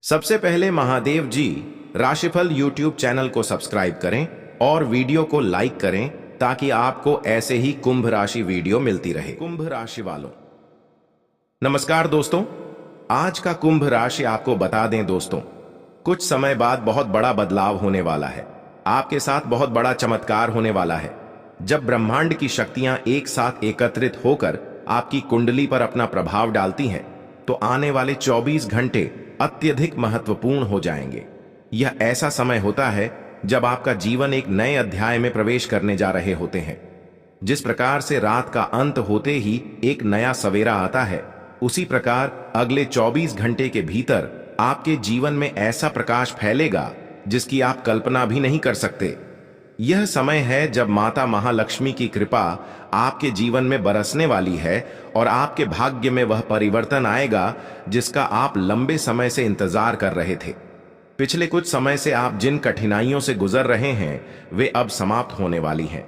सबसे पहले महादेव जी राशिफल यूट्यूब चैनल को सब्सक्राइब करें और वीडियो को लाइक करें ताकि आपको ऐसे ही कुंभ राशि वीडियो मिलती रहे। कुंभ राशि वालों, नमस्कार दोस्तों। आज का कुंभ राशि आपको बता दें दोस्तों, कुछ समय बाद बहुत बड़ा बदलाव होने वाला है। आपके साथ बहुत बड़ा चमत्कार होने वाला है। जब ब्रह्मांड की शक्तियां एक साथ एकत्रित होकर आपकी कुंडली पर अपना प्रभाव डालती हैं, तो आने वाले 24 घंटे अत्यधिक महत्वपूर्ण हो जाएंगे। यह ऐसा समय होता है जब आपका जीवन एक नए अध्याय में प्रवेश करने जा रहे होते हैं। जिस प्रकार से रात का अंत होते ही एक नया सवेरा आता है, उसी प्रकार अगले 24 घंटे के भीतर आपके जीवन में ऐसा प्रकाश फैलेगा जिसकी आप कल्पना भी नहीं कर सकते। यह समय है जब माता महालक्ष्मी की कृपा आपके जीवन में बरसने वाली है और आपके भाग्य में वह परिवर्तन आएगा जिसका आप लंबे समय से इंतजार कर रहे थे। पिछले कुछ समय से आप जिन कठिनाइयों से गुजर रहे हैं, वे अब समाप्त होने वाली हैं।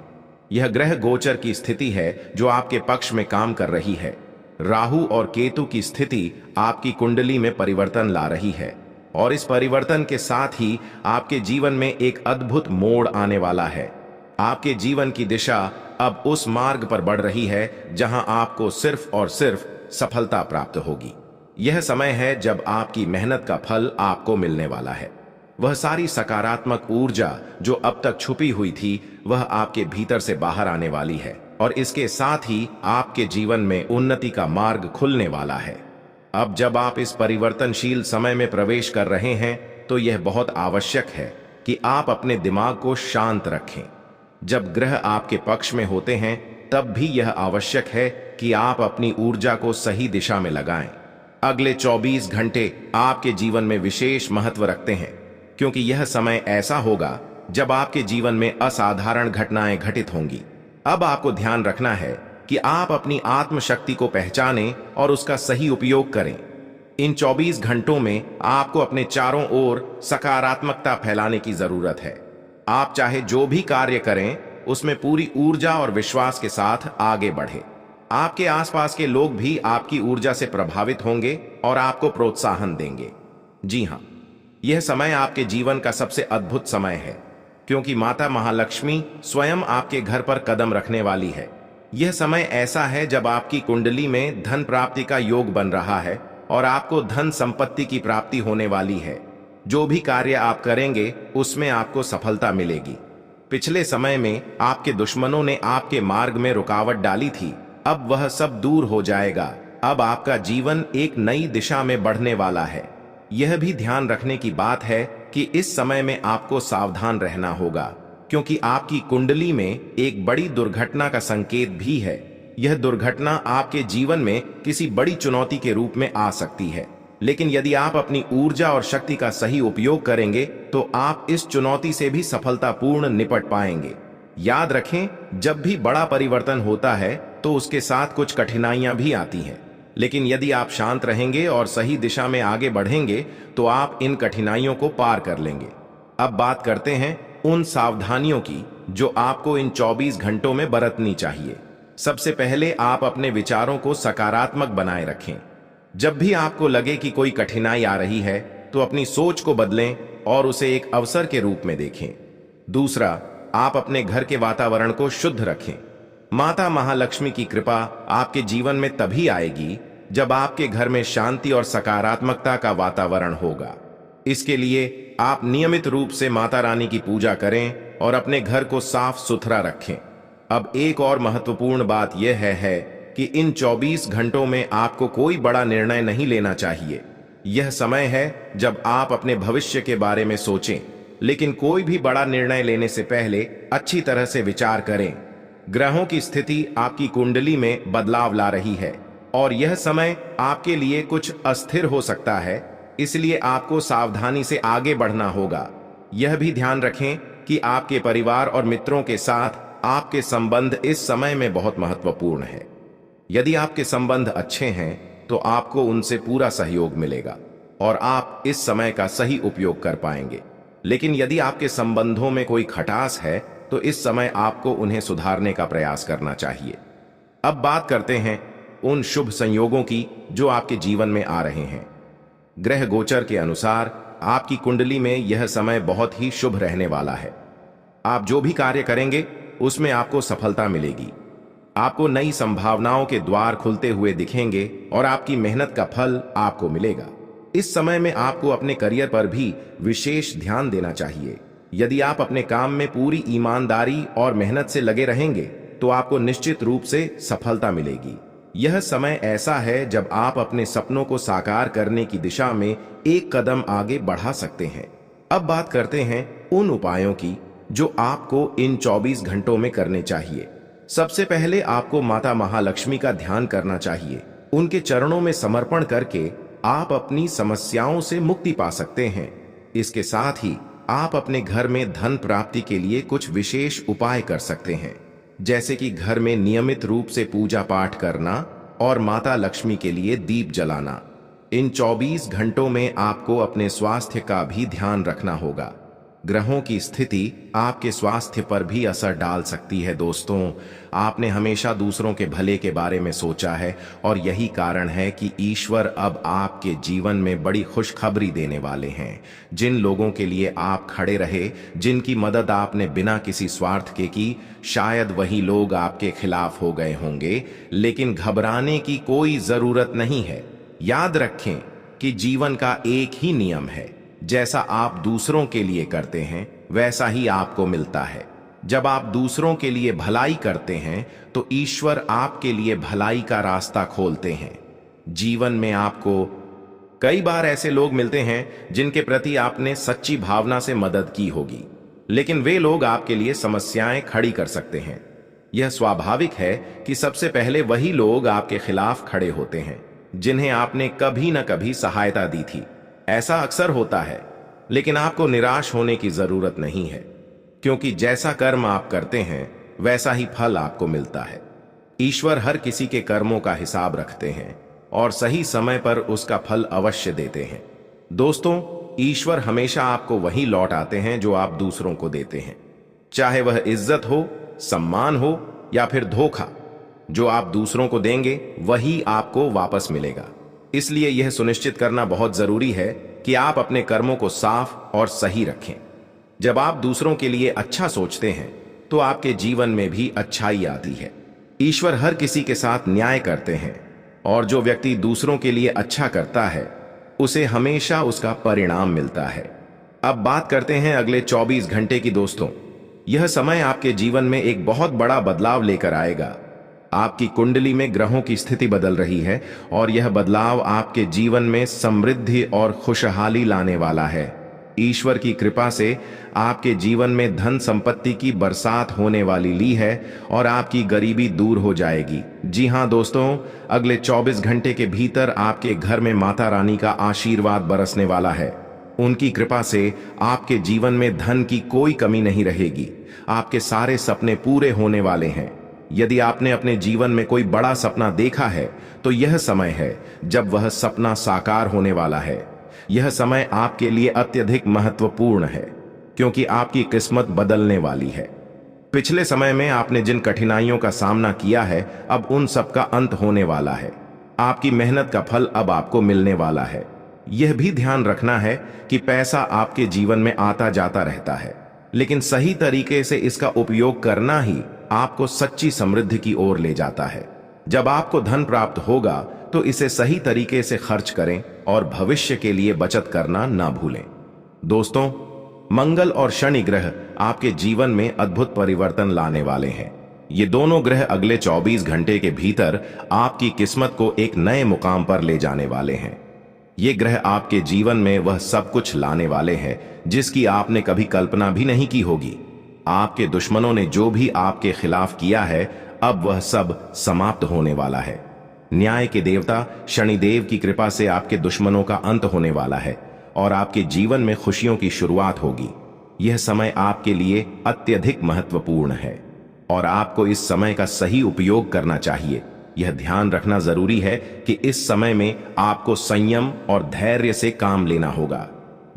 यह ग्रह गोचर की स्थिति है जो आपके पक्ष में काम कर रही है। राहु और केतु की स्थिति आपकी कुंडली में परिवर्तन ला रही है और इस परिवर्तन के साथ ही आपके जीवन में एक अद्भुत मोड़ आने वाला है। आपके जीवन की दिशा अब उस मार्ग पर बढ़ रही है जहां आपको सिर्फ और सिर्फ सफलता प्राप्त होगी। यह समय है जब आपकी मेहनत का फल आपको मिलने वाला है। वह सारी सकारात्मक ऊर्जा जो अब तक छुपी हुई थी, वह आपके भीतर से बाहर आने वाली है और इसके साथ ही आपके जीवन में उन्नति का मार्ग खुलने वाला है। अब जब आप इस परिवर्तनशील समय में प्रवेश कर रहे हैं, तो यह बहुत आवश्यक है कि आप अपने दिमाग को शांत रखें। जब ग्रह आपके पक्ष में होते हैं, तब भी यह आवश्यक है कि आप अपनी ऊर्जा को सही दिशा में लगाएं। अगले 24 घंटे आपके जीवन में विशेष महत्व रखते हैं, क्योंकि यह समय ऐसा होगा जब आपके जीवन में असाधारण घटनाएं घटित होंगी। अब आपको ध्यान रखना है कि आप अपनी आत्मशक्ति को पहचानें और उसका सही उपयोग करें। इन 24 घंटों में आपको अपने चारों ओर सकारात्मकता फैलाने की जरूरत है। आप चाहे जो भी कार्य करें, उसमें पूरी ऊर्जा और विश्वास के साथ आगे बढ़ें। आपके आसपास के लोग भी आपकी ऊर्जा से प्रभावित होंगे और आपको प्रोत्साहन देंगे। जी हाँ, यह समय आपके जीवन का सबसे अद्भुत समय है, क्योंकि माता महालक्ष्मी स्वयं आपके घर पर कदम रखने वाली है। यह समय ऐसा है जब आपकी कुंडली में धन प्राप्ति का योग बन रहा है और आपको धन संपत्ति की प्राप्ति होने वाली है। जो भी कार्य आप करेंगे, उसमें आपको सफलता मिलेगी। पिछले समय में आपके दुश्मनों ने आपके मार्ग में रुकावट डाली थी, अब वह सब दूर हो जाएगा। अब आपका जीवन एक नई दिशा में बढ़ने वाला है। यह भी ध्यान रखने की बात है कि इस समय में आपको सावधान रहना होगा, क्योंकि आपकी कुंडली में एक बड़ी दुर्घटना का संकेत भी है। यह दुर्घटना आपके जीवन में किसी बड़ी चुनौती के रूप में आ सकती है, लेकिन यदि आप अपनी ऊर्जा और शक्ति का सही उपयोग करेंगे, तो आप इस चुनौती से भी सफलतापूर्ण निपट पाएंगे। याद रखें, जब भी बड़ा परिवर्तन होता है, तो उसके साथ कुछ कठिनाइयां भी आती हैं, लेकिन यदि आप शांत रहेंगे और सही दिशा में आगे बढ़ेंगे, तो आप इन कठिनाइयों को पार कर लेंगे। अब बात करते हैं उन सावधानियों की जो आपको इन 24 घंटों में बरतनी चाहिए। सबसे पहले आप अपने विचारों को सकारात्मक बनाए रखें। जब भी आपको लगे कि कोई कठिनाई आ रही है, तो अपनी सोच को बदलें और उसे एक अवसर के रूप में देखें। दूसरा, आप अपने घर के वातावरण को शुद्ध रखें। माता महालक्ष्मी की कृपा आपके जीवन में तभी आएगी जब आपके घर में शांति और सकारात्मकता का वातावरण होगा। इसके लिए आप नियमित रूप से माता रानी की पूजा करें और अपने घर को साफ सुथरा रखें। अब एक और महत्वपूर्ण बात यह है कि इन 24 घंटों में आपको कोई बड़ा निर्णय नहीं लेना चाहिए। यह समय है जब आप अपने भविष्य के बारे में सोचें, लेकिन कोई भी बड़ा निर्णय लेने से पहले अच्छी तरह से विचार करें। ग्रहों की स्थिति आपकी कुंडली में बदलाव ला रही है और यह समय आपके लिए कुछ अस्थिर हो सकता है, इसलिए आपको सावधानी से आगे बढ़ना होगा। यह भी ध्यान रखें कि आपके परिवार और मित्रों के साथ आपके संबंध इस समय में बहुत महत्वपूर्ण है। यदि आपके संबंध अच्छे हैं, तो आपको उनसे पूरा सहयोग मिलेगा और आप इस समय का सही उपयोग कर पाएंगे। लेकिन यदि आपके संबंधों में कोई खटास है, तो इस समय आपको उन्हें सुधारने का प्रयास करना चाहिए। अब बात करते हैं उन शुभ संयोगों की जो आपके जीवन में आ रहे हैं। ग्रह गोचर के अनुसार आपकी कुंडली में यह समय बहुत ही शुभ रहने वाला है। आप जो भी कार्य करेंगे उसमें आपको सफलता मिलेगी। आपको नई संभावनाओं के द्वार खुलते हुए दिखेंगे और आपकी मेहनत का फल आपको मिलेगा। इस समय में आपको अपने करियर पर भी विशेष ध्यान देना चाहिए। यदि आप अपने काम में पूरी ईमानदारी और मेहनत से लगे रहेंगे तो आपको निश्चित रूप से सफलता मिलेगी। यह समय ऐसा है जब आप अपने सपनों को साकार करने की दिशा में एक कदम आगे बढ़ा सकते हैं। अब बात करते हैं उन उपायों की जो आपको इन 24 घंटों में करने चाहिए। सबसे पहले आपको माता महालक्ष्मी का ध्यान करना चाहिए। उनके चरणों में समर्पण करके आप अपनी समस्याओं से मुक्ति पा सकते हैं। इसके साथ ही आप अपने घर में धन प्राप्ति के लिए कुछ विशेष उपाय कर सकते हैं, जैसे कि घर में नियमित रूप से पूजा पाठ करना और माता लक्ष्मी के लिए दीप जलाना। इन 24 घंटों में आपको अपने स्वास्थ्य का भी ध्यान रखना होगा। ग्रहों की स्थिति आपके स्वास्थ्य पर भी असर डाल सकती है। दोस्तों, आपने हमेशा दूसरों के भले के बारे में सोचा है और यही कारण है कि ईश्वर अब आपके जीवन में बड़ी खुशखबरी देने वाले हैं। जिन लोगों के लिए आप खड़े रहे, जिनकी मदद आपने बिना किसी स्वार्थ के की, शायद वही लोग आपके खिलाफ हो गए होंगे, लेकिन घबराने की कोई जरूरत नहीं है। याद रखें कि जीवन का एक ही नियम है, जैसा आप दूसरों के लिए करते हैं वैसा ही आपको मिलता है। जब आप दूसरों के लिए भलाई करते हैं तो ईश्वर आपके लिए भलाई का रास्ता खोलते हैं। जीवन में आपको कई बार ऐसे लोग मिलते हैं जिनके प्रति आपने सच्ची भावना से मदद की होगी, लेकिन वे लोग आपके लिए समस्याएं खड़ी कर सकते हैं। यह स्वाभाविक है कि सबसे पहले वही लोग आपके खिलाफ खड़े होते हैं जिन्हें आपने कभी न कभी सहायता दी थी। ऐसा अक्सर होता है, लेकिन आपको निराश होने की जरूरत नहीं है, क्योंकि जैसा कर्म आप करते हैं वैसा ही फल आपको मिलता है। ईश्वर हर किसी के कर्मों का हिसाब रखते हैं और सही समय पर उसका फल अवश्य देते हैं। दोस्तों, ईश्वर हमेशा आपको वही लौट आते हैं जो आप दूसरों को देते हैं, चाहे वह इज्जत हो, सम्मान हो या फिर धोखा। जो आप दूसरों को देंगे वही आपको वापस मिलेगा। इसलिए यह सुनिश्चित करना बहुत जरूरी है कि आप अपने कर्मों को साफ और सही रखें। जब आप दूसरों के लिए अच्छा सोचते हैं तो आपके जीवन में भी अच्छाई आती है। ईश्वर हर किसी के साथ न्याय करते हैं और जो व्यक्ति दूसरों के लिए अच्छा करता है उसे हमेशा उसका परिणाम मिलता है। अब बात करते हैं अगले 24 घंटे की। दोस्तों, यह समय आपके जीवन में एक बहुत बड़ा बदलाव लेकर आएगा। आपकी कुंडली में ग्रहों की स्थिति बदल रही है और यह बदलाव आपके जीवन में समृद्धि और खुशहाली लाने वाला है। ईश्वर की कृपा से आपके जीवन में धन संपत्ति की बरसात होने वाली ली है और आपकी गरीबी दूर हो जाएगी। जी हां दोस्तों, अगले 24 घंटे के भीतर आपके घर में माता रानी का आशीर्वाद बरसने वाला है। उनकी कृपा से आपके जीवन में धन की कोई कमी नहीं रहेगी। आपके सारे सपने पूरे होने वाले हैं। यदि आपने अपने जीवन में कोई बड़ा सपना देखा है तो यह समय है जब वह सपना साकार होने वाला है। यह समय आपके लिए अत्यधिक महत्वपूर्ण है क्योंकि आपकी किस्मत बदलने वाली है। पिछले समय में आपने जिन कठिनाइयों का सामना किया है, अब उन सब का अंत होने वाला है। आपकी मेहनत का फल अब आपको मिलने वाला है। यह भी ध्यान रखना है कि पैसा आपके जीवन में आता जाता रहता है, लेकिन सही तरीके से इसका उपयोग करना ही आपको सच्ची समृद्धि की ओर ले जाता है। जब आपको धन प्राप्त होगा तो इसे सही तरीके से खर्च करें और भविष्य के लिए बचत करना ना भूलें। दोस्तों, मंगल और शनि ग्रह आपके जीवन में अद्भुत परिवर्तन लाने वाले हैं। ये दोनों ग्रह अगले 24 घंटे के भीतर आपकी किस्मत को एक नए मुकाम पर ले जाने वाले हैं। ये ग्रह आपके जीवन में वह सब कुछ लाने वाले हैं जिसकी आपने कभी कल्पना भी नहीं की होगी। आपके दुश्मनों ने जो भी आपके खिलाफ किया है, अब वह सब समाप्त होने वाला है। न्याय के देवता शनिदेव की कृपा से आपके दुश्मनों का अंत होने वाला है और आपके जीवन में खुशियों की शुरुआत होगी। यह समय आपके लिए अत्यधिक महत्वपूर्ण है और आपको इस समय का सही उपयोग करना चाहिए। यह ध्यान रखना जरूरी है कि इस समय में आपको संयम और धैर्य से काम लेना होगा।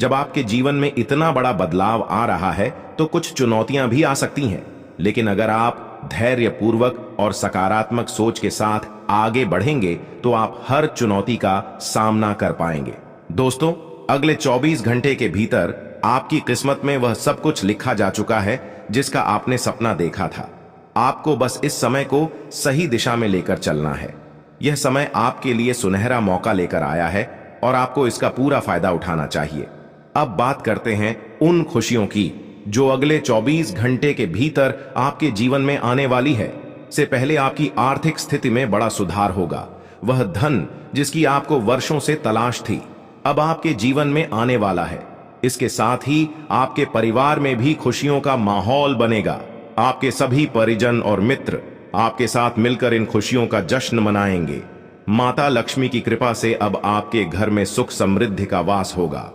जब आपके जीवन में इतना बड़ा बदलाव आ रहा है तो कुछ चुनौतियां भी आ सकती हैं, लेकिन अगर आप धैर्य पूर्वक और सकारात्मक सोच के साथ आगे बढ़ेंगे तो आप हर चुनौती का सामना कर पाएंगे। दोस्तों, अगले 24 घंटे के भीतर आपकी किस्मत में वह सब कुछ लिखा जा चुका है जिसका आपने सपना देखा था। आपको बस इस समय को सही दिशा में लेकर चलना है। यह समय आपके लिए सुनहरा मौका लेकर आया है और आपको इसका पूरा फायदा उठाना चाहिए। अब बात करते हैं उन खुशियों की जो अगले 24 घंटे के भीतर आपके जीवन में आने वाली है। से पहले आपकी आर्थिक स्थिति में बड़ा सुधार होगा। वह धन जिसकी आपको वर्षों से तलाश थी, अब आपके जीवन में आने वाला है। इसके साथ ही आपके परिवार में भी खुशियों का माहौल बनेगा। आपके सभी परिजन और मित्र आपके साथ मिलकर इन खुशियों का जश्न मनाएंगे। माता लक्ष्मी की कृपा से अब आपके घर में सुख समृद्धि का वास होगा।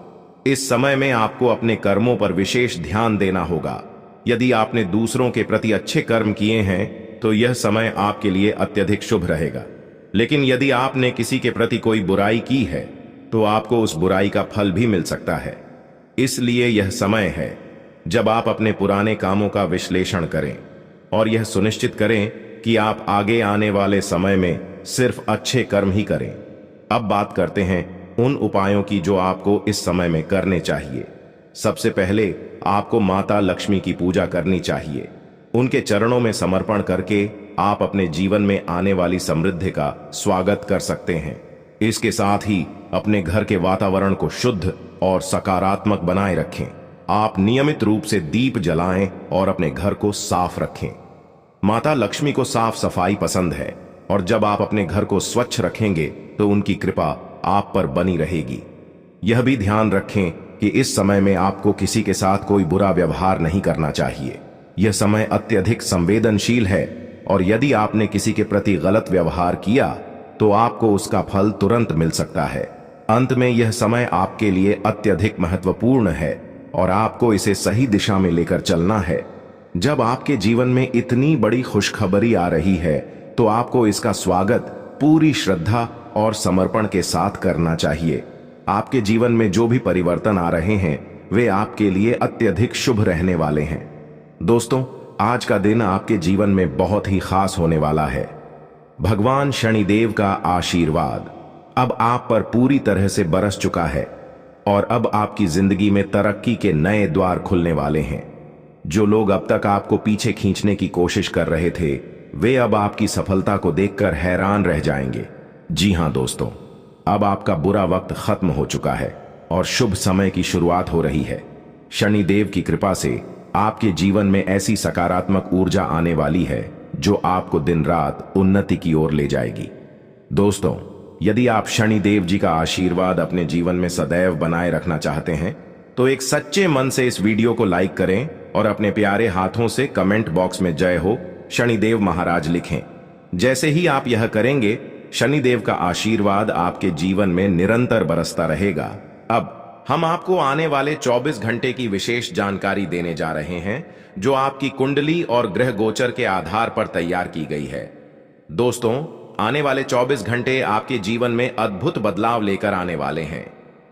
इस समय में आपको अपने कर्मों पर विशेष ध्यान देना होगा। यदि आपने दूसरों के प्रति अच्छे कर्म किए हैं तो यह समय आपके लिए अत्यधिक शुभ रहेगा। लेकिन यदि आपने किसी के प्रति कोई बुराई की है तो आपको उस बुराई का फल भी मिल सकता है। इसलिए यह समय है जब आप अपने पुराने कामों का विश्लेषण करें और यह सुनिश्चित करें कि आप आगे आने वाले समय में सिर्फ अच्छे कर्म ही करें। अब बात करते हैं उन उपायों की जो आपको इस समय में करने चाहिए। सबसे पहले आपको माता लक्ष्मी की पूजा करनी चाहिए। उनके चरणों में समर्पण करके आप अपने जीवन में आने वाली समृद्धि का स्वागत कर सकते हैं। इसके साथ ही अपने घर के वातावरण को शुद्ध और सकारात्मक बनाए रखें। आप नियमित रूप से दीप जलाएं और अपने घर को साफ रखें। माता लक्ष्मी को साफ सफाई पसंद है और जब आप अपने घर को स्वच्छ रखेंगे तो उनकी कृपा आप पर बनी रहेगी। यह भी ध्यान रखें कि इस समय में आपको किसी के साथ कोई बुरा व्यवहार नहीं करना चाहिए। यह समय अत्यधिक संवेदनशील है और यदि आपने किसी के प्रति गलत व्यवहार किया तो आपको उसका फल तुरंत मिल सकता है। अंत में यह समय आपके लिए अत्यधिक महत्वपूर्ण है और आपको इसे सही दिशा में लेकर चलना है। जब आपके जीवन में इतनी बड़ी खुशखबरी आ रही है तो आपको इसका स्वागत पूरी श्रद्धा और समर्पण के साथ करना चाहिए। आपके जीवन में जो भी परिवर्तन आ रहे हैं वे आपके लिए अत्यधिक शुभ रहने वाले हैं। दोस्तों, आज का दिन आपके जीवन में बहुत ही खास होने वाला है। भगवान शनिदेव का आशीर्वाद अब आप पर पूरी तरह से बरस चुका है और अब आपकी जिंदगी में तरक्की के नए द्वार खुलने वाले हैं। जो लोग अब तक आपको पीछे खींचने की कोशिश कर रहे थे वे अब आपकी सफलता को देखकर हैरान रह जाएंगे। जी हां दोस्तों, अब आपका बुरा वक्त खत्म हो चुका है और शुभ समय की शुरुआत हो रही है। शनिदेव की कृपा से आपके जीवन में ऐसी सकारात्मक ऊर्जा आने वाली है जो आपको दिन रात उन्नति की ओर ले जाएगी। दोस्तों, यदि आप शनिदेव जी का आशीर्वाद अपने जीवन में सदैव बनाए रखना चाहते हैं तो एक सच्चे मन से इस वीडियो को लाइक करें और अपने प्यारे हाथों से कमेंट बॉक्स में जय हो शनिदेव महाराज लिखें। जैसे ही आप यह करेंगे शनिदेव का आशीर्वाद आपके जीवन में निरंतर बरसता रहेगा। अब हम आपको आने वाले 24 घंटे की विशेष जानकारी देने जा रहे हैं जो आपकी कुंडली और ग्रह गोचर के आधार पर तैयार की गई है। दोस्तों, आने वाले 24 घंटे आपके जीवन में अद्भुत बदलाव लेकर आने वाले हैं।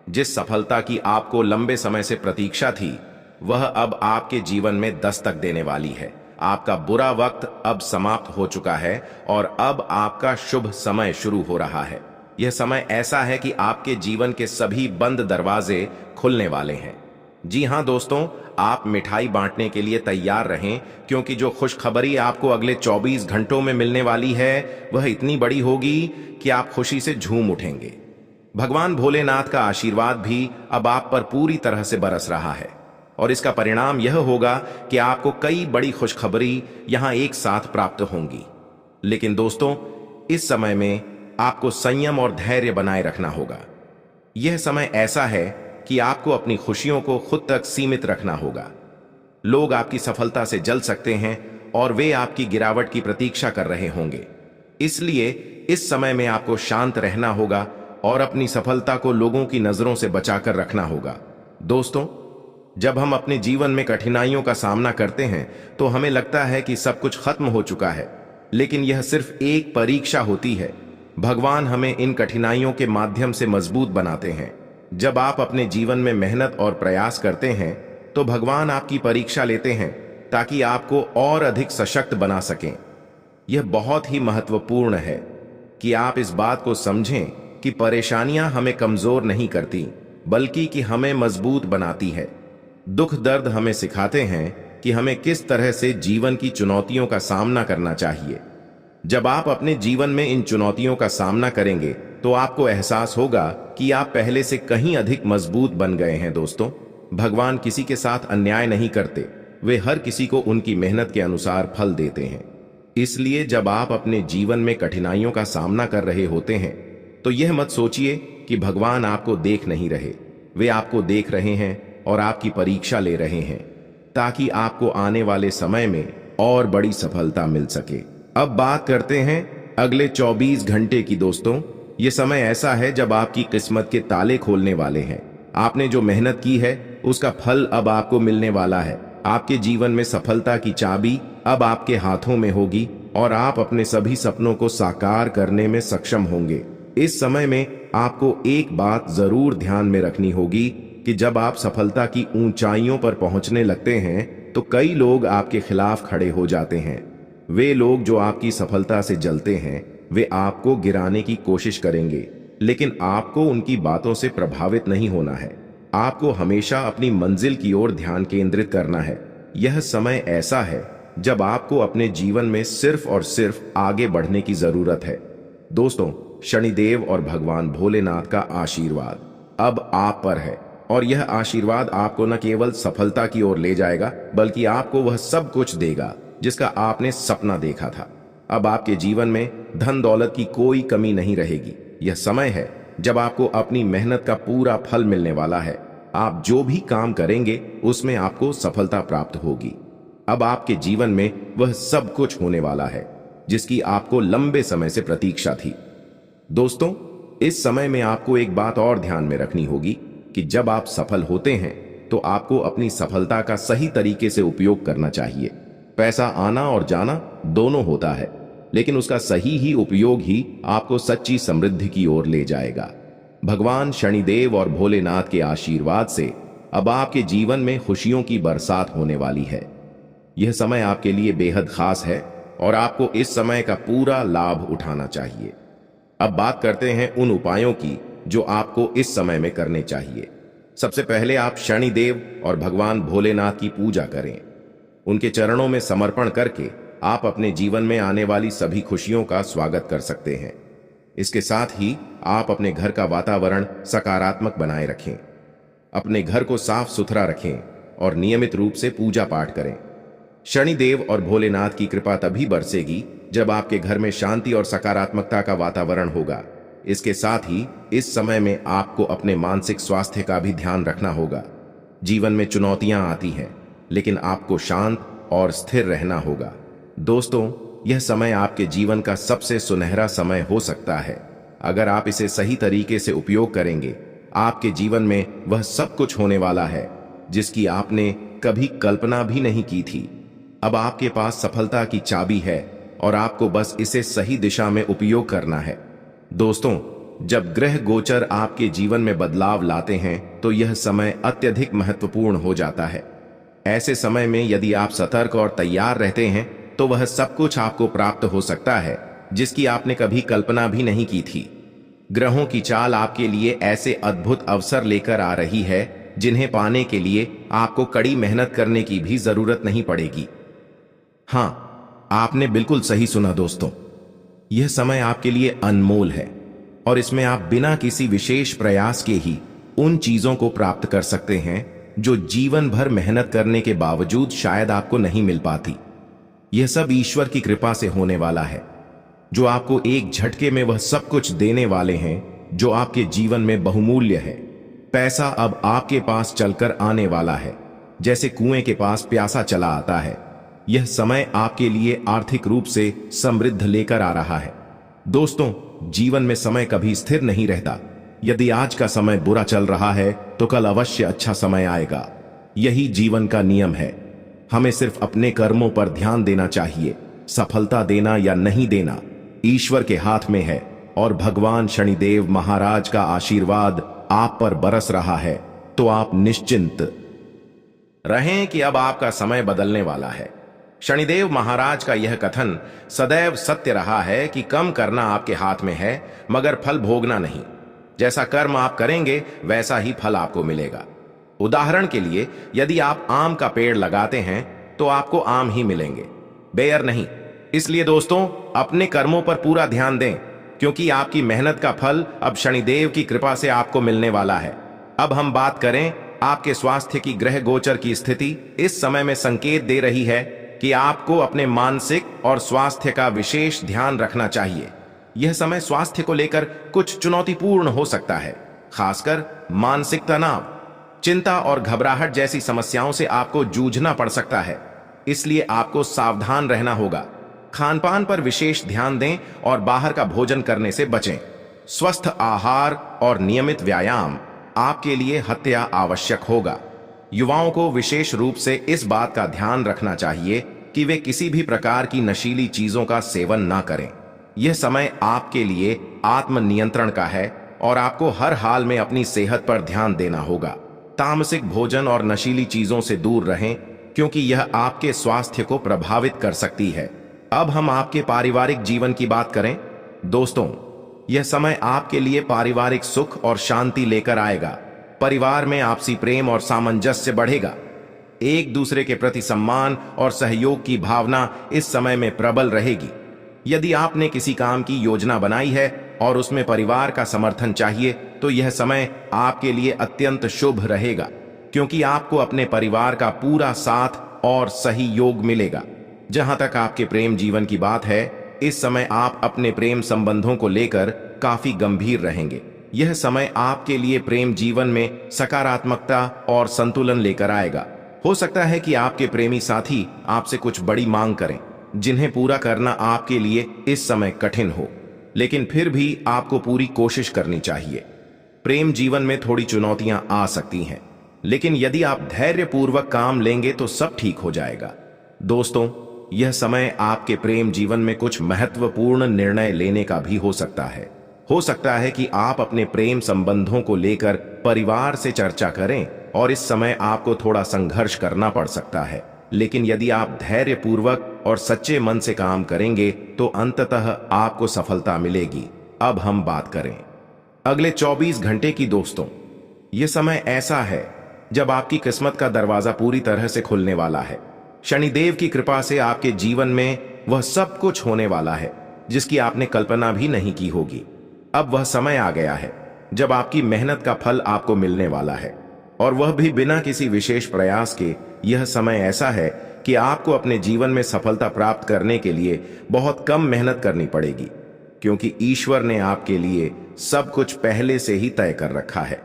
जिस सफलता की आपको लंबे समय से प्रतीक्षा थी वह अब आपके जीवन में दस्तक देने वाली है। आपका बुरा वक्त अब समाप्त हो चुका है और अब आपका शुभ समय शुरू हो रहा है। यह समय ऐसा है कि आपके जीवन के सभी बंद दरवाजे खुलने वाले हैं। जी हां दोस्तों, आप मिठाई बांटने के लिए तैयार रहें क्योंकि जो खुशखबरी आपको अगले 24 घंटों में मिलने वाली है वह इतनी बड़ी होगी कि आप खुशी से झूम उठेंगे। भगवान भोलेनाथ का आशीर्वाद भी अब आप पर पूरी तरह से बरस रहा है और इसका परिणाम यह होगा कि आपको कई बड़ी खुशखबरी यहां एक साथ प्राप्त होंगी। लेकिन दोस्तों, इस समय में आपको संयम और धैर्य बनाए रखना होगा। यह समय ऐसा है कि आपको अपनी खुशियों को खुद तक सीमित रखना होगा। लोग आपकी सफलता से जल सकते हैं और वे आपकी गिरावट की प्रतीक्षा कर रहे होंगे। इसलिए इस समय में आपको शांत रहना होगा और अपनी सफलता को लोगों की नजरों से बचाकर रखना होगा। दोस्तों, जब हम अपने जीवन में कठिनाइयों का सामना करते हैं तो हमें लगता है कि सब कुछ खत्म हो चुका है, लेकिन यह सिर्फ एक परीक्षा होती है। भगवान हमें इन कठिनाइयों के माध्यम से मजबूत बनाते हैं। जब आप अपने जीवन में मेहनत और प्रयास करते हैं तो भगवान आपकी परीक्षा लेते हैं ताकि आपको और अधिक सशक्त बना सकें। यह बहुत ही महत्वपूर्ण है कि आप इस बात को समझें कि परेशानियां हमें कमजोर नहीं करती, बल्कि कि हमें मजबूत बनाती है। दुख दर्द हमें सिखाते हैं कि हमें किस तरह से जीवन की चुनौतियों का सामना करना चाहिए। जब आप अपने जीवन में इन चुनौतियों का सामना करेंगे तो आपको एहसास होगा कि आप पहले से कहीं अधिक मजबूत बन गए हैं। दोस्तों, भगवान किसी के साथ अन्याय नहीं करते, वे हर किसी को उनकी मेहनत के अनुसार फल देते हैं। इसलिए जब आप अपने जीवन में कठिनाइयों का सामना कर रहे होते हैं तो यह मत सोचिए कि भगवान आपको देख नहीं रहे। वे आपको देख रहे हैं और आपकी परीक्षा ले रहे हैं, ताकि आपको आने वाले समय में और बड़ी सफलता मिल सके। अब बात करते हैं अगले 24 घंटे की। दोस्तों, ये समय ऐसा है जब आपकी किस्मत के ताले खोलने वाले हैं। आपने जो मेहनत की है उसका फल अब आपको मिलने वाला है। आपके जीवन में सफलता की चाबी अब आपके हाथों में होगी और आप अपने सभी सपनों को साकार करने में सक्षम होंगे। इस समय में आपको एक बात जरूर ध्यान में रखनी होगी कि जब आप सफलता की ऊंचाइयों पर पहुंचने लगते हैं तो कई लोग आपके खिलाफ खड़े हो जाते हैं। वे लोग जो आपकी सफलता से जलते हैं वे आपको गिराने की कोशिश करेंगे, लेकिन आपको उनकी बातों से प्रभावित नहीं होना है। आपको हमेशा अपनी मंजिल की ओर ध्यान केंद्रित करना है। यह समय ऐसा है जब आपको अपने जीवन में सिर्फ और सिर्फ आगे बढ़ने की जरूरत है। दोस्तों, शनिदेव और भगवान भोलेनाथ का आशीर्वाद अब आप पर है और यह आशीर्वाद आपको न केवल सफलता की ओर ले जाएगा, बल्कि आपको वह सब कुछ देगा जिसका आपने सपना देखा था। अब आपके जीवन में धन दौलत की कोई कमी नहीं रहेगी। यह समय है जब आपको अपनी मेहनत का पूरा फल मिलने वाला है। आप जो भी काम करेंगे उसमें आपको सफलता प्राप्त होगी। अब आपके जीवन में वह सब कुछ होने वाला है जिसकी आपको लंबे समय से प्रतीक्षा थी। दोस्तों, इस समय में आपको एक बात और ध्यान में रखनी होगी कि जब आप सफल होते हैं तो आपको अपनी सफलता का सही तरीके से उपयोग करना चाहिए। पैसा आना और जाना दोनों होता है, लेकिन उसका सही ही उपयोग ही आपको सच्ची समृद्धि की ओर ले जाएगा। भगवान शनिदेव और भोलेनाथ के आशीर्वाद से अब आपके जीवन में खुशियों की बरसात होने वाली है। यह समय आपके लिए बेहद खास है और आपको इस समय का पूरा लाभ उठाना चाहिए। अब बात करते हैं उन उपायों की जो आपको इस समय में करने चाहिए। सबसे पहले आप शनिदेव और भगवान भोलेनाथ की पूजा करें। उनके चरणों में समर्पण करके आप अपने जीवन में आने वाली सभी खुशियों का स्वागत कर सकते हैं। इसके साथ ही आप अपने घर का वातावरण सकारात्मक बनाए रखें, अपने घर को साफ सुथरा रखें और नियमित रूप से पूजा पाठ करें। शनिदेव और भोलेनाथ की कृपा तभी बरसेगी जब आपके घर में शांति और सकारात्मकता का वातावरण होगा। इसके साथ ही इस समय में आपको अपने मानसिक स्वास्थ्य का भी ध्यान रखना होगा। जीवन में चुनौतियां आती हैं, लेकिन आपको शांत और स्थिर रहना होगा। दोस्तों, यह समय आपके जीवन का सबसे सुनहरा समय हो सकता है। अगर आप इसे सही तरीके से उपयोग करेंगे, आपके जीवन में वह सब कुछ होने वाला है जिसकी आपने कभी कल्पना भी नहीं की थी। अब आपके पास सफलता की चाबी है और आपको बस इसे सही दिशा में उपयोग करना है। दोस्तों, जब ग्रह गोचर आपके जीवन में बदलाव लाते हैं तो यह समय अत्यधिक महत्वपूर्ण हो जाता है। ऐसे समय में यदि आप सतर्क और तैयार रहते हैं तो वह सब कुछ आपको प्राप्त हो सकता है जिसकी आपने कभी कल्पना भी नहीं की थी। ग्रहों की चाल आपके लिए ऐसे अद्भुत अवसर लेकर आ रही है जिन्हें पाने के लिए आपको कड़ी मेहनत करने की भी जरूरत नहीं पड़ेगी। हाँ, आपने बिल्कुल सही सुना दोस्तों। यह समय आपके लिए अनमोल है और इसमें आप बिना किसी विशेष प्रयास के ही उन चीजों को प्राप्त कर सकते हैं जो जीवन भर मेहनत करने के बावजूद शायद आपको नहीं मिल पाती। यह सब ईश्वर की कृपा से होने वाला है, जो आपको एक झटके में वह सब कुछ देने वाले हैं जो आपके जीवन में बहुमूल्य है। पैसा अब आपके पास चलकर आने वाला है, जैसे कुएं के पास प्यासा चला आता है। यह समय आपके लिए आर्थिक रूप से समृद्ध लेकर आ रहा है। दोस्तों, जीवन में समय कभी स्थिर नहीं रहता। यदि आज का समय बुरा चल रहा है तो कल अवश्य अच्छा समय आएगा। यही जीवन का नियम है। हमें सिर्फ अपने कर्मों पर ध्यान देना चाहिए। सफलता देना या नहीं देना ईश्वर के हाथ में है और भगवान शनिदेव महाराज का आशीर्वाद आप पर बरस रहा है। तो आप निश्चिंत रहें कि अब आपका समय बदलने वाला है। शनिदेव महाराज का यह कथन सदैव सत्य रहा है कि कम करना आपके हाथ में है, मगर फल भोगना नहीं। जैसा कर्म आप करेंगे वैसा ही फल आपको मिलेगा। उदाहरण के लिए, यदि आप आम का पेड़ लगाते हैं तो आपको आम ही मिलेंगे, बेर नहीं। इसलिए दोस्तों, अपने कर्मों पर पूरा ध्यान दें, क्योंकि आपकी मेहनत का फल अब शनिदेव की कृपा से आपको मिलने वाला है। अब हम बात करें आपके स्वास्थ्य की। ग्रह गोचर की स्थिति इस समय में संकेत दे रही है कि आपको अपने मानसिक और स्वास्थ्य का विशेष ध्यान रखना चाहिए। यह समय स्वास्थ्य को लेकर कुछ चुनौतीपूर्ण हो सकता है, खासकर मानसिक तनाव, चिंता और घबराहट जैसी समस्याओं से आपको जूझना पड़ सकता है। इसलिए आपको सावधान रहना होगा। खानपान पर विशेष ध्यान दें और बाहर का भोजन करने से बचें। स्वस्थ आहार और नियमित व्यायाम आपके लिए हत्या आवश्यक होगा। युवाओं को विशेष रूप से इस बात का ध्यान रखना चाहिए कि वे किसी भी प्रकार की नशीली चीजों का सेवन ना करें। यह समय आपके लिए आत्मनियंत्रण का है और आपको हर हाल में अपनी सेहत पर ध्यान देना होगा। तामसिक भोजन और नशीली चीजों से दूर रहें, क्योंकि यह आपके स्वास्थ्य को प्रभावित कर सकती है। अब हम आपके पारिवारिक जीवन की बात करें। दोस्तों, यह समय आपके लिए पारिवारिक सुख और शांति लेकर आएगा। परिवार में आपसी प्रेम और सामंजस्य बढ़ेगा। एक दूसरे के प्रति सम्मान और सहयोग की भावना इस समय में प्रबल रहेगी। यदि आपने किसी काम की योजना बनाई है और उसमें परिवार का समर्थन चाहिए, तो यह समय आपके लिए अत्यंत शुभ रहेगा, क्योंकि आपको अपने परिवार का पूरा साथ और सही योग मिलेगा। जहां तक आपके प्रेम जीवन की बात है, इस समय आप अपने प्रेम संबंधों को लेकर काफी गंभीर रहेंगे। यह समय आपके लिए प्रेम जीवन में सकारात्मकता और संतुलन लेकर आएगा। हो सकता है कि आपके प्रेमी साथी आपसे कुछ बड़ी मांग करें, जिन्हें पूरा करना आपके लिए इस समय कठिन हो, लेकिन फिर भी आपको पूरी कोशिश करनी चाहिए। प्रेम जीवन में थोड़ी चुनौतियां आ सकती हैं, लेकिन यदि आप धैर्यपूर्वक काम लेंगे तो सब ठीक हो जाएगा। दोस्तों, यह समय आपके प्रेम जीवन में कुछ महत्वपूर्ण निर्णय लेने का भी हो सकता है। हो सकता है कि आप अपने प्रेम संबंधों को लेकर परिवार से चर्चा करें और इस समय आपको थोड़ा संघर्ष करना पड़ सकता है, लेकिन यदि आप धैर्यपूर्वक और सच्चे मन से काम करेंगे तो अंततः आपको सफलता मिलेगी। अब हम बात करें अगले 24 घंटे की। दोस्तों, यह समय ऐसा है जब आपकी किस्मत का दरवाजा पूरी तरह से खुलने वाला है। शनिदेव की कृपा से आपके जीवन में वह सब कुछ होने वाला है जिसकी आपने कल्पना भी नहीं की होगी। अब वह समय आ गया है जब आपकी मेहनत का फल आपको मिलने वाला है, और वह भी बिना किसी विशेष प्रयास के। यह समय ऐसा है कि आपको अपने जीवन में सफलता प्राप्त करने के लिए बहुत कम मेहनत करनी पड़ेगी, क्योंकि ईश्वर ने आपके लिए सब कुछ पहले से ही तय कर रखा है।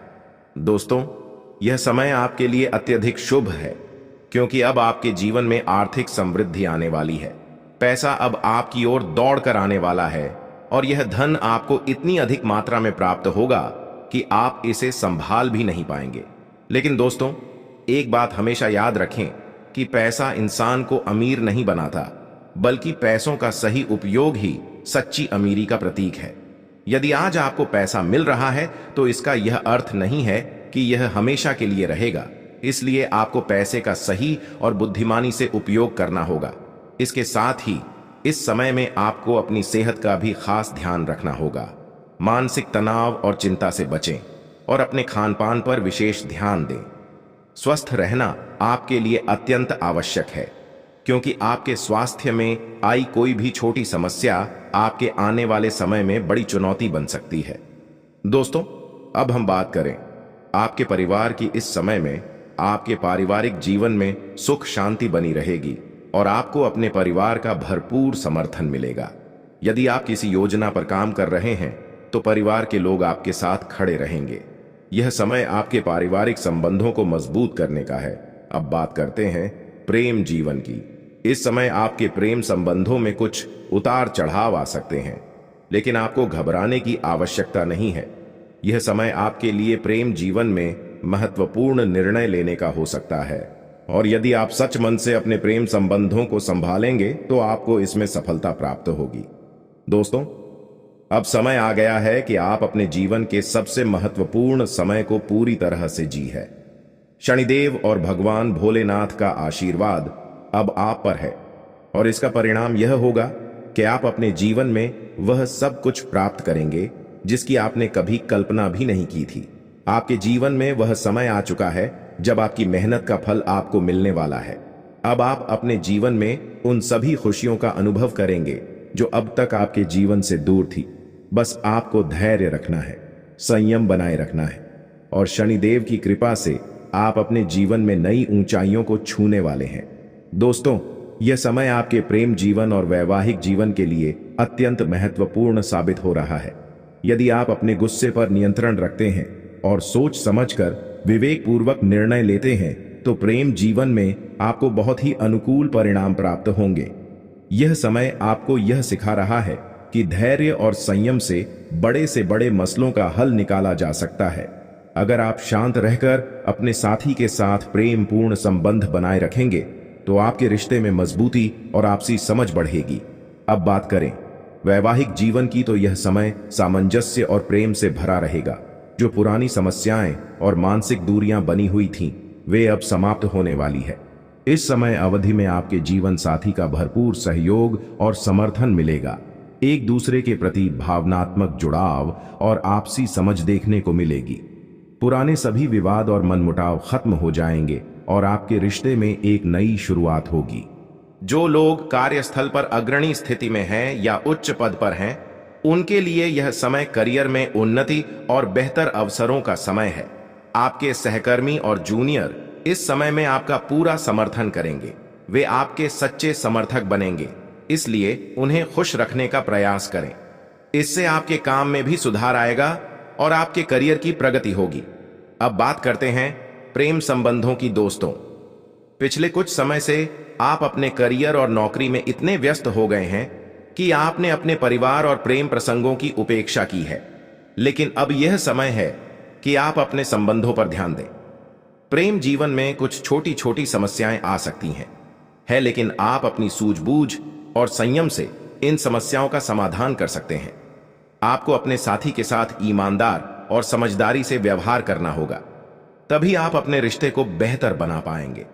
दोस्तों, यह समय आपके लिए अत्यधिक शुभ है, क्योंकि अब आपके जीवन में आर्थिक समृद्धि आने वाली है। पैसा अब आपकी ओर दौड़ कर आने वाला है, और यह धन आपको इतनी अधिक मात्रा में प्राप्त होगा कि आप इसे संभाल भी नहीं पाएंगे। लेकिन दोस्तों, एक बात हमेशा याद रखें कि पैसा इंसान को अमीर नहीं बनाता, बल्कि पैसों का सही उपयोग ही सच्ची अमीरी का प्रतीक है। यदि आज आपको पैसा मिल रहा है तो इसका यह अर्थ नहीं है कि यह हमेशा के लिए रहेगा। इसलिए आपको पैसे का सही और बुद्धिमानी से उपयोग करना होगा। इसके साथ ही इस समय में आपको अपनी सेहत का भी खास ध्यान रखना होगा। मानसिक तनाव और चिंता से बचें और अपने खानपान पर विशेष ध्यान दें। स्वस्थ रहना आपके लिए अत्यंत आवश्यक है, क्योंकि आपके स्वास्थ्य में आई कोई भी छोटी समस्या आपके आने वाले समय में बड़ी चुनौती बन सकती है। दोस्तों, अब हम बात करें आपके परिवार की। इस समय में आपके पारिवारिक जीवन में सुख शांति बनी रहेगी और आपको अपने परिवार का भरपूर समर्थन मिलेगा। यदि आप किसी योजना पर काम कर रहे हैं तो परिवार के लोग आपके साथ खड़े रहेंगे। यह समय आपके पारिवारिक संबंधों को मजबूत करने का है। अब बात करते हैं प्रेम जीवन की। इस समय आपके प्रेम संबंधों में कुछ उतार चढ़ाव आ सकते हैं, लेकिन आपको घबराने की आवश्यकता नहीं है। यह समय आपके लिए प्रेम जीवन में महत्वपूर्ण निर्णय लेने का हो सकता है, और यदि आप सच मन से अपने प्रेम संबंधों को संभालेंगे तो आपको इसमें सफलता प्राप्त होगी। दोस्तों, अब समय आ गया है कि आप अपने जीवन के सबसे महत्वपूर्ण समय को पूरी तरह से जी है। शनिदेव और भगवान भोलेनाथ का आशीर्वाद अब आप पर है, और इसका परिणाम यह होगा कि आप अपने जीवन में वह सब कुछ प्राप्त करेंगे जिसकी आपने कभी कल्पना भी नहीं की थी। आपके जीवन में वह समय आ चुका है जब आपकी मेहनत का फल आपको मिलने वाला है। अब आप अपने जीवन में उन सभी खुशियों का अनुभव करेंगे जो अब तक आपके जीवन से दूर थी। बस आपको धैर्य रखना है, संयम बनाए रखना है, और शनिदेव की कृपा से आप अपने जीवन में नई ऊंचाइयों को छूने वाले हैं। दोस्तों, यह समय आपके प्रेम जीवन और वैवाहिक जीवन के लिए अत्यंत महत्वपूर्ण साबित हो रहा है। यदि आप अपने गुस्से पर नियंत्रण रखते हैं और सोच समझकर विवेकपूर्वक निर्णय लेते हैं तो प्रेम जीवन में आपको बहुत ही अनुकूल परिणाम प्राप्त होंगे। यह समय आपको यह सिखा रहा है कि धैर्य और संयम से बड़े मसलों का हल निकाला जा सकता है। अगर आप शांत रहकर अपने साथी के साथ प्रेम पूर्ण संबंध बनाए रखेंगे तो आपके रिश्ते में मजबूती और आपसी समझ बढ़ेगी। अब बात करें वैवाहिक जीवन की, तो यह समय सामंजस्य और प्रेम से भरा रहेगा। जो पुरानी समस्याएं और मानसिक दूरियां बनी हुई थीं, वे अब समाप्त होने वाली है। इस समय अवधि में आपके जीवन साथी का भरपूर सहयोग और समर्थन मिलेगा। एक दूसरे के प्रति भावनात्मक जुड़ाव और आपसी समझ देखने को मिलेगी। पुराने सभी विवाद और मनमुटाव खत्म हो जाएंगे और आपके रिश्ते में एक नई शुरुआत होगी। जो लोग कार्यस्थल पर अग्रणी स्थिति में हैं या उच्च पद पर हैं, उनके लिए यह समय करियर में उन्नति और बेहतर अवसरों का समय है। आपके सहकर्मी और जूनियर इस समय में आपका पूरा समर्थन करेंगे। वे आपके सच्चे समर्थक बनेंगे, इसलिए उन्हें खुश रखने का प्रयास करें। इससे आपके काम में भी सुधार आएगा और आपके करियर की प्रगति होगी। अब बात करते हैं प्रेम संबंधों की। दोस्तों, पिछले कुछ समय से आप अपने करियर और नौकरी में इतने व्यस्त हो गए हैं कि आपने अपने परिवार और प्रेम प्रसंगों की उपेक्षा की है। लेकिन अब यह समय है कि आप अपने संबंधों पर ध्यान दें। प्रेम जीवन में कुछ छोटी छोटी समस्याएं आ सकती हैं, लेकिन आप अपनी सूझबूझ और संयम से इन समस्याओं का समाधान कर सकते हैं। आपको अपने साथी के साथ ईमानदार और समझदारी से व्यवहार करना होगा, तभी आप अपने रिश्ते को बेहतर बना पाएंगे।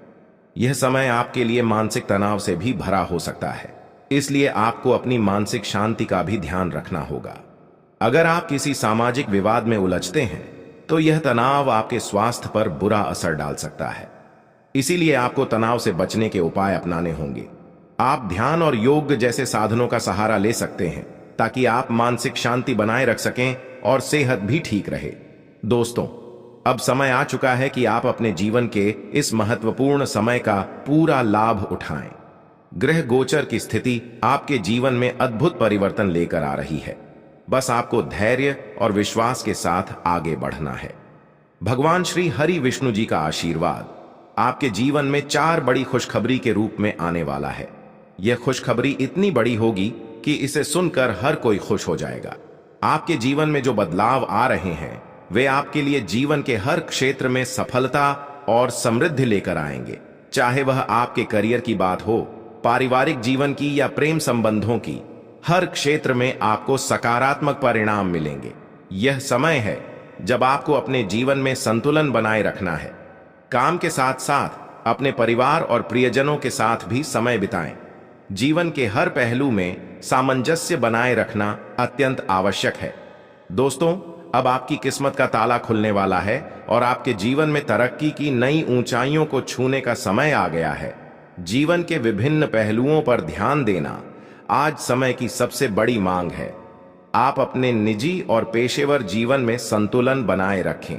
यह समय आपके लिए मानसिक तनाव से भी भरा हो सकता है, इसलिए आपको अपनी मानसिक शांति का भी ध्यान रखना होगा। अगर आप किसी सामाजिक विवाद में उलझते हैं तो यह तनाव आपके स्वास्थ्य पर बुरा असर डाल सकता है। इसीलिए आपको तनाव से बचने के उपाय अपनाने होंगे। आप ध्यान और योग जैसे साधनों का सहारा ले सकते हैं ताकि आप मानसिक शांति बनाए रख सकें और सेहत भी ठीक रहे। दोस्तों, अब समय आ चुका है कि आप अपने जीवन के इस महत्वपूर्ण समय का पूरा लाभ उठाएं। ग्रह गोचर की स्थिति आपके जीवन में अद्भुत परिवर्तन लेकर आ रही है। बस आपको धैर्य और विश्वास के साथ आगे बढ़ना है। भगवान श्री हरि विष्णु जी का आशीर्वाद आपके जीवन में 4 बड़ी खुशखबरी के रूप में आने वाला है। यह खुशखबरी इतनी बड़ी होगी कि इसे सुनकर हर कोई खुश हो जाएगा। आपके जीवन में जो बदलाव आ रहे हैं, वे आपके लिए जीवन के हर क्षेत्र में सफलता और समृद्धि लेकर आएंगे। चाहे वह आपके करियर की बात हो, पारिवारिक जीवन की या प्रेम संबंधों की, हर क्षेत्र में आपको सकारात्मक परिणाम मिलेंगे। यह समय है जब आपको अपने जीवन में संतुलन बनाए रखना है। काम के साथ साथ अपने परिवार और प्रियजनों के साथ भी समय बिताएं। जीवन के हर पहलू में सामंजस्य बनाए रखना अत्यंत आवश्यक है। दोस्तों, अब आपकी किस्मत का ताला खुलने वाला है और आपके जीवन में तरक्की की नई ऊंचाइयों को छूने का समय आ गया है। जीवन के विभिन्न पहलुओं पर ध्यान देना आज समय की सबसे बड़ी मांग है। आप अपने निजी और पेशेवर जीवन में संतुलन बनाए रखें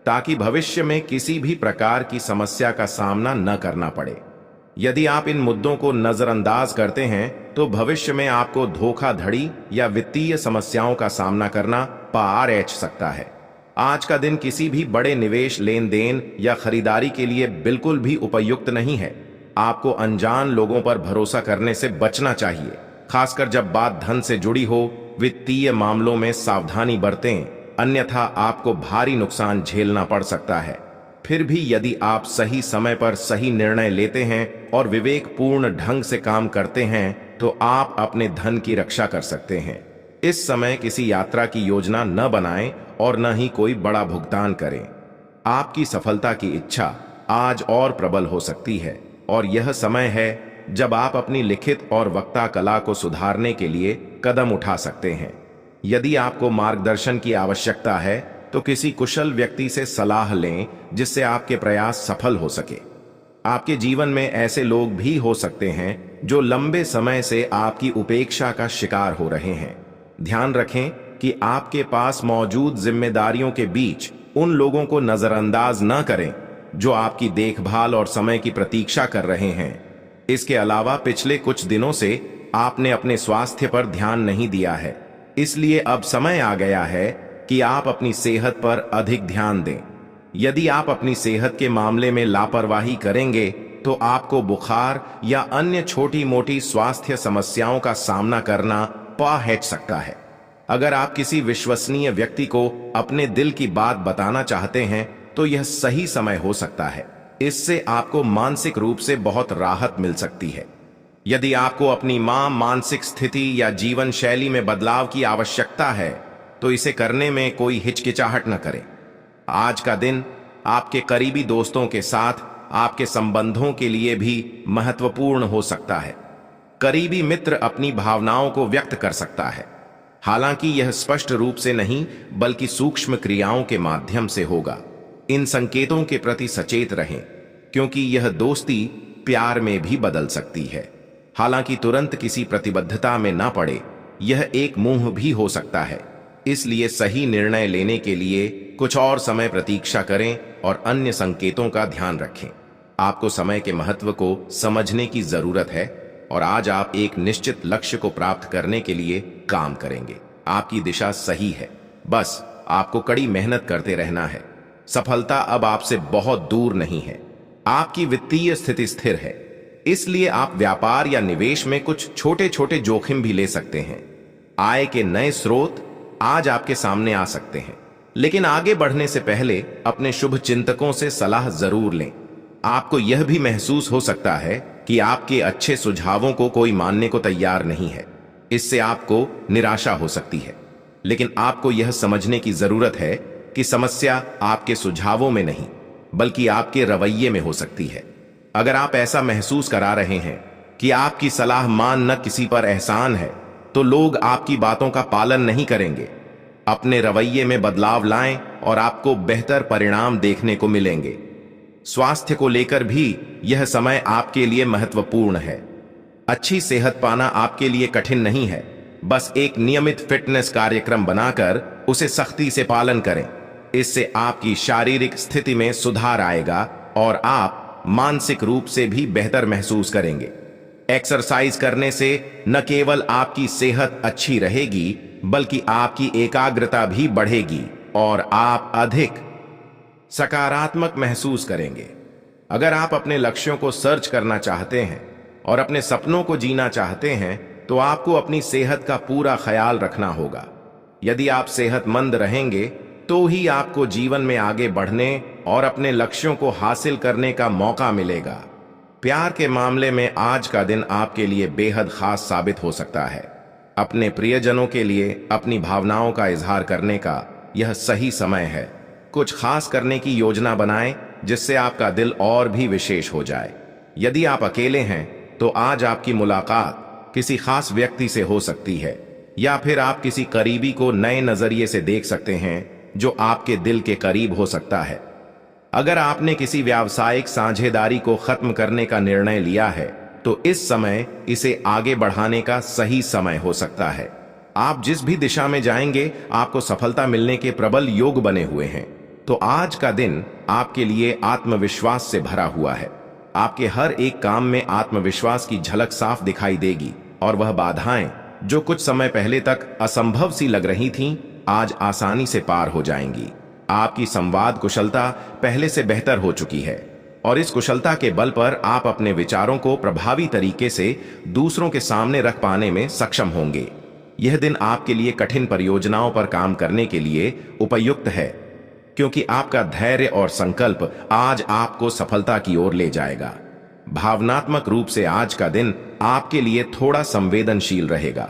ताकि भविष्य में किसी भी प्रकार की समस्या का सामना न करना पड़े। यदि आप इन मुद्दों को नजरअंदाज करते हैं तो भविष्य में आपको धोखाधड़ी या वित्तीय समस्याओं का सामना करना पड़ सकता है। आज का दिन किसी भी बड़े निवेश, लेन देन या खरीदारी के लिए बिल्कुल भी उपयुक्त नहीं है। आपको अनजान लोगों पर भरोसा करने से बचना चाहिए, खासकर जब बात धन से जुड़ी हो। वित्तीय मामलों में सावधानी बरतें, अन्यथा आपको भारी नुकसान झेलना पड़ सकता है। फिर भी यदि आप सही समय पर सही निर्णय लेते हैं और विवेकपूर्ण ढंग से काम करते हैं तो आप अपने धन की रक्षा कर सकते हैं। इस समय किसी यात्रा की योजना न बनाएं और न ही कोई बड़ा भुगतान करें। आपकी सफलता की इच्छा आज और प्रबल हो सकती है और यह समय है जब आप अपनी लिखित और वक्ता कला को सुधारने के लिए कदम उठा सकते हैं। यदि आपको मार्गदर्शन की आवश्यकता है तो किसी कुशल व्यक्ति से सलाह लें जिससे आपके प्रयास सफल हो सके। आपके जीवन में ऐसे लोग भी हो सकते हैं जो लंबे समय से आपकी उपेक्षा का शिकार हो रहे हैं। ध्यान रखें कि आपके पास मौजूद जिम्मेदारियों के बीच उन लोगों को नजरअंदाज न करें जो आपकी देखभाल और समय की प्रतीक्षा कर रहे हैं। इसके अलावा पिछले कुछ दिनों से आपने अपने स्वास्थ्य पर ध्यान नहीं दिया है, इसलिए अब समय आ गया है कि आप अपनी सेहत पर अधिक ध्यान दें। यदि आप अपनी सेहत के मामले में लापरवाही करेंगे तो आपको बुखार या अन्य छोटी मोटी स्वास्थ्य समस्याओं का सामना करना पड़ सकता है। अगर आप किसी विश्वसनीय व्यक्ति को अपने दिल की बात बताना चाहते हैं तो यह सही समय हो सकता है। इससे आपको मानसिक रूप से बहुत राहत मिल सकती है। यदि आपको अपनी मानसिक स्थिति या जीवन शैली में बदलाव की आवश्यकता है तो इसे करने में कोई हिचकिचाहट न करें। आज का दिन आपके करीबी दोस्तों के साथ आपके संबंधों के लिए भी महत्वपूर्ण हो सकता है। करीबी मित्र अपनी भावनाओं को व्यक्त कर सकता है, हालांकि यह स्पष्ट रूप से नहीं बल्कि सूक्ष्म क्रियाओं के माध्यम से होगा। इन संकेतों के प्रति सचेत रहें क्योंकि यह दोस्ती प्यार में भी बदल सकती है। हालांकि तुरंत किसी प्रतिबद्धता में ना पड़े, यह एक मोह भी हो सकता है। इसलिए सही निर्णय लेने के लिए कुछ और समय प्रतीक्षा करें और अन्य संकेतों का ध्यान रखें। आपको समय के महत्व को समझने की जरूरत है और आज आप एक निश्चित लक्ष्य को प्राप्त करने के लिए काम करेंगे। आपकी दिशा सही है, बस आपको कड़ी मेहनत करते रहना है। सफलता अब आपसे बहुत दूर नहीं है। आपकी वित्तीय स्थिति स्थिर है, इसलिए आप व्यापार या निवेश में कुछ छोटे छोटे जोखिम भी ले सकते हैं। आय के नए स्रोत आज आपके सामने आ सकते हैं, लेकिन आगे बढ़ने से पहले अपने शुभ चिंतकों से सलाह जरूर लें। आपको यह भी महसूस हो सकता है कि आपके अच्छे सुझावों को कोई मानने को तैयार नहीं है। इससे आपको निराशा हो सकती है, लेकिन आपको यह समझने की जरूरत है कि समस्या आपके सुझावों में नहीं बल्कि आपके रवैये में हो सकती है। अगर आप ऐसा महसूस करा रहे हैं कि आपकी सलाह मान न किसी पर एहसान है तो लोग आपकी बातों का पालन नहीं करेंगे। अपने रवैये में बदलाव लाएं और आपको बेहतर परिणाम देखने को मिलेंगे। स्वास्थ्य को लेकर भी यह समय आपके लिए महत्वपूर्ण है। अच्छी सेहत पाना आपके लिए कठिन नहीं है, बस एक नियमित फिटनेस कार्यक्रम बनाकर उसे सख्ती से पालन करें। इससे आपकी शारीरिक स्थिति में सुधार आएगा और आप मानसिक रूप से भी बेहतर महसूस करेंगे। एक्सरसाइज करने से न केवल आपकी सेहत अच्छी रहेगी बल्कि आपकी एकाग्रता भी बढ़ेगी और आप अधिक सकारात्मक महसूस करेंगे। अगर आप अपने लक्ष्यों को सर्च करना चाहते हैं और अपने सपनों को जीना चाहते हैं तो आपको अपनी सेहत का पूरा ख्याल रखना होगा। यदि आप सेहतमंद रहेंगे तो ही आपको जीवन में आगे बढ़ने और अपने लक्ष्यों को हासिल करने का मौका मिलेगा। प्यार के मामले में आज का दिन आपके लिए बेहद खास साबित हो सकता है। अपने प्रियजनों के लिए अपनी भावनाओं का इजहार करने का यह सही समय है। कुछ खास करने की योजना बनाएं जिससे आपका दिल और भी विशेष हो जाए। यदि आप अकेले हैं तो आज आपकी मुलाकात किसी खास व्यक्ति से हो सकती है या फिर आप किसी करीबी को नए नजरिए से देख सकते हैं जो आपके दिल के करीब हो सकता है। अगर आपने किसी व्यावसायिक साझेदारी को खत्म करने का निर्णय लिया है तो इस समय इसे आगे बढ़ाने का सही समय हो सकता है। आप जिस भी दिशा में जाएंगे आपको सफलता मिलने के प्रबल योग बने हुए हैं। तो आज का दिन आपके लिए आत्मविश्वास से भरा हुआ है। आपके हर एक काम में आत्मविश्वास की झलक साफ दिखाई देगी और वह बाधाएं जो कुछ समय पहले तक असंभव सी लग रही थीं, आज आसानी से पार हो जाएंगी। आपकी संवाद कुशलता पहले से बेहतर हो चुकी है और इस कुशलता के बल पर आप अपने विचारों को प्रभावी तरीके से दूसरों के सामने रख पाने में सक्षम होंगे। यह दिन आपके लिए कठिन परियोजनाओं पर काम करने के लिए उपयुक्त है क्योंकि आपका धैर्य और संकल्प आज आपको सफलता की ओर ले जाएगा। भावनात्मक रूप से आज का दिन आपके लिए थोड़ा संवेदनशील रहेगा।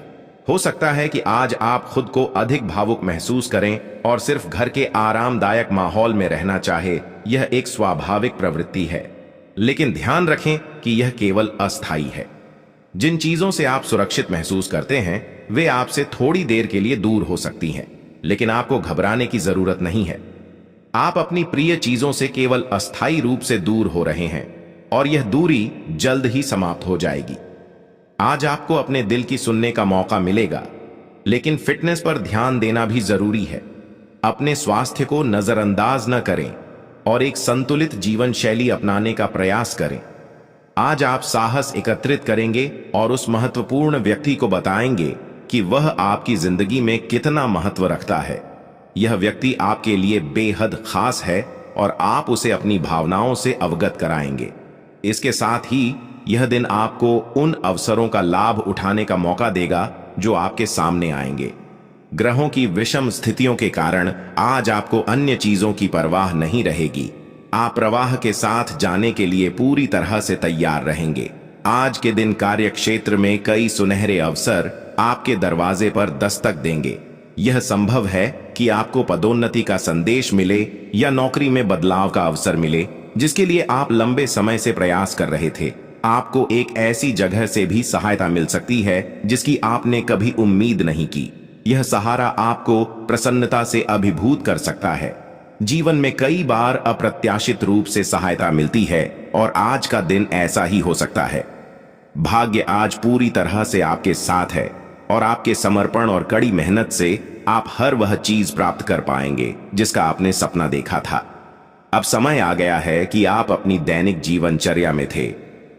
हो सकता है कि आज आप खुद को अधिक भावुक महसूस करें और सिर्फ घर के आरामदायक माहौल में रहना चाहे। यह एक स्वाभाविक प्रवृत्ति है, लेकिन ध्यान रखें कि यह केवल अस्थायी है। जिन चीजों से आप सुरक्षित महसूस करते हैं वे आपसे थोड़ी देर के लिए दूर हो सकती हैं, लेकिन आपको घबराने की जरूरत नहीं है। आप अपनी प्रिय चीजों से केवल अस्थायी रूप से दूर हो रहे हैं और यह दूरी जल्द ही समाप्त हो जाएगी। आज आपको अपने दिल की सुनने का मौका मिलेगा, लेकिन फिटनेस पर ध्यान देना भी जरूरी है। अपने स्वास्थ्य को नजरअंदाज न करें और एक संतुलित जीवन शैली अपनाने का प्रयास करें। आज आप साहस एकत्रित करेंगे और उस महत्वपूर्ण व्यक्ति को बताएंगे कि वह आपकी जिंदगी में कितना महत्व रखता है। यह व्यक्ति आपके लिए बेहद खास है और आप उसे अपनी भावनाओं से अवगत कराएंगे। इसके साथ ही यह दिन आपको उन अवसरों का लाभ उठाने का मौका देगा जो आपके सामने आएंगे। ग्रहों की विषम स्थितियों के कारण आज आपको अन्य चीजों की परवाह नहीं रहेगी। आप प्रवाह के साथ जाने के लिए पूरी तरह से तैयार रहेंगे। आज के दिन कार्यक्षेत्र में कई सुनहरे अवसर आपके दरवाजे पर दस्तक देंगे। यह संभव है कि आपको पदोन्नति का संदेश मिले या नौकरी में बदलाव का अवसर मिले जिसके लिए आप लंबे समय से प्रयास कर रहे थे। आपको एक ऐसी जगह से भी सहायता मिल सकती है जिसकी आपने कभी उम्मीद नहीं की। यह सहारा आपको प्रसन्नता से अभिभूत कर सकता है। जीवन में कई बार अप्रत्याशित रूप से सहायता मिलती है और आज का दिन ऐसा ही हो सकता है। भाग्य आज पूरी तरह से आपके साथ है और आपके समर्पण और कड़ी मेहनत से आप हर वह चीज प्राप्त कर पाएंगे जिसका आपने सपना देखा था। अब समय आ गया है कि आप अपनी दैनिक जीवनचर्या में थे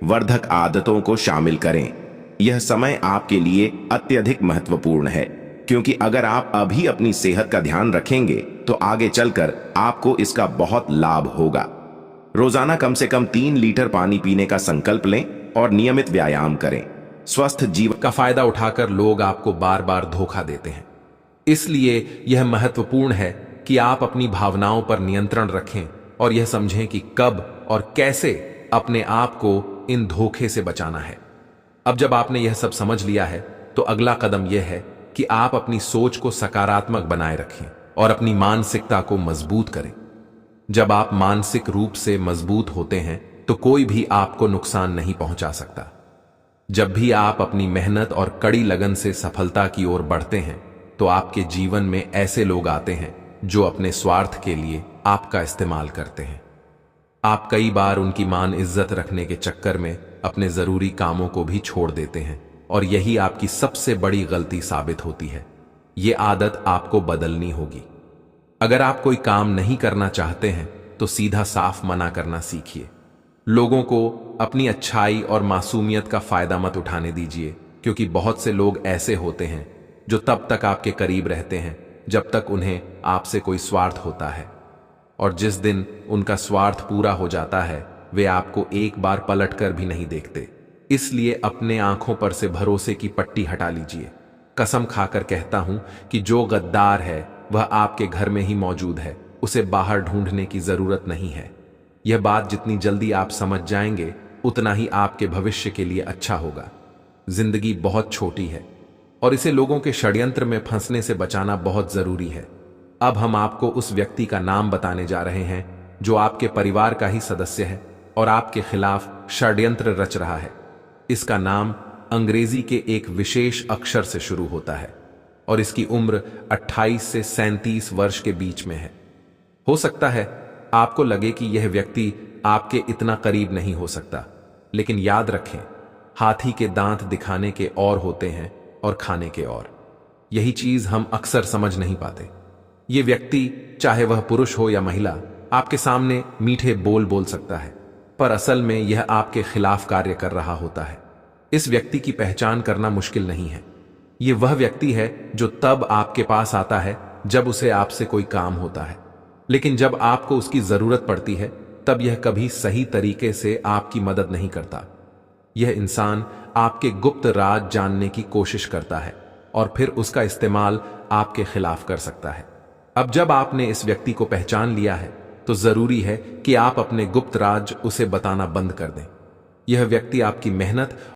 वर्धक आदतों को शामिल करें। यह समय आपके लिए अत्यधिक महत्वपूर्ण है, क्योंकि अगर आप अभी अपनी सेहत का ध्यान रखेंगे तो आगे चलकर आपको इसका बहुत लाभ होगा। रोजाना कम से कम 3 लीटर पानी पीने का संकल्प लें और नियमित व्यायाम करें। स्वस्थ जीवन का फायदा उठाकर लोग आपको बार बार धोखा देते हैं। इसलिए यह महत्वपूर्ण है कि आप अपनी भावनाओं पर नियंत्रण रखें और यह समझें कि कब और कैसे अपने आप को इन धोखे से बचाना है। अब जब आपने यह सब समझ लिया है तो अगला कदम यह है कि आप अपनी सोच को सकारात्मक बनाए रखें और अपनी मानसिकता को मजबूत करें। जब आप मानसिक रूप से मजबूत होते हैं तो कोई भी आपको नुकसान नहीं पहुंचा सकता। जब भी आप अपनी मेहनत और कड़ी लगन से सफलता की ओर बढ़ते हैं तो आपके जीवन में ऐसे लोग आते हैं जो अपने स्वार्थ के लिए आपका इस्तेमाल करते हैं। आप कई बार उनकी मान इज्जत रखने के चक्कर में अपने जरूरी कामों को भी छोड़ देते हैं और यही आपकी सबसे बड़ी गलती साबित होती है। ये आदत आपको बदलनी होगी। अगर आप कोई काम नहीं करना चाहते हैं तो सीधा साफ मना करना सीखिए। लोगों को अपनी अच्छाई और मासूमियत का फायदा मत उठाने दीजिए, क्योंकि बहुत से लोग ऐसे होते हैं जो तब तक आपके करीब रहते हैं जब तक उन्हें आपसे कोई स्वार्थ होता है, और जिस दिन उनका स्वार्थ पूरा हो जाता है वे आपको एक बार पलटकर भी नहीं देखते। इसलिए अपने आंखों पर से भरोसे की पट्टी हटा लीजिए। कसम खाकर कहता हूं कि जो गद्दार है वह आपके घर में ही मौजूद है, उसे बाहर ढूंढने की जरूरत नहीं है। यह बात जितनी जल्दी आप समझ जाएंगे उतना ही आपके भविष्य के लिए अच्छा होगा। जिंदगी बहुत छोटी है और इसे लोगों के षड्यंत्र में फंसने से बचाना बहुत जरूरी है। अब हम आपको उस व्यक्ति का नाम बताने जा रहे हैं जो आपके परिवार का ही सदस्य है और आपके खिलाफ षड्यंत्र रच रहा है। इसका नाम अंग्रेजी के एक विशेष अक्षर से शुरू होता है और इसकी उम्र 28 से 37 वर्ष के बीच में है। हो सकता है आपको लगे कि यह व्यक्ति आपके इतना करीब नहीं हो सकता, लेकिन याद रखें, हाथी के दांत दिखाने के और होते हैं और खाने के और। यही चीज हम अक्सर समझ नहीं पाते। ये व्यक्ति, चाहे वह पुरुष हो या महिला, आपके सामने मीठे बोल बोल सकता है, पर असल में यह आपके खिलाफ कार्य कर रहा होता है। इस व्यक्ति की पहचान करना मुश्किल नहीं है। यह वह व्यक्ति है जो तब आपके पास आता है जब उसे आपसे कोई काम होता है, लेकिन जब आपको उसकी जरूरत पड़ती है तब यह कभी सही तरीके से आपकी मदद नहीं करता। यह इंसान आपके गुप्त राज जानने की कोशिश करता है और फिर उसका इस्तेमाल आपके खिलाफ कर सकता है। अब जब आपने इस व्यक्ति को पहचान लिया है तो जरूरी है कि आप अपने गुप्त राज उसे बताना बंद कर दें। यह व्यक्ति आपकी मेहनत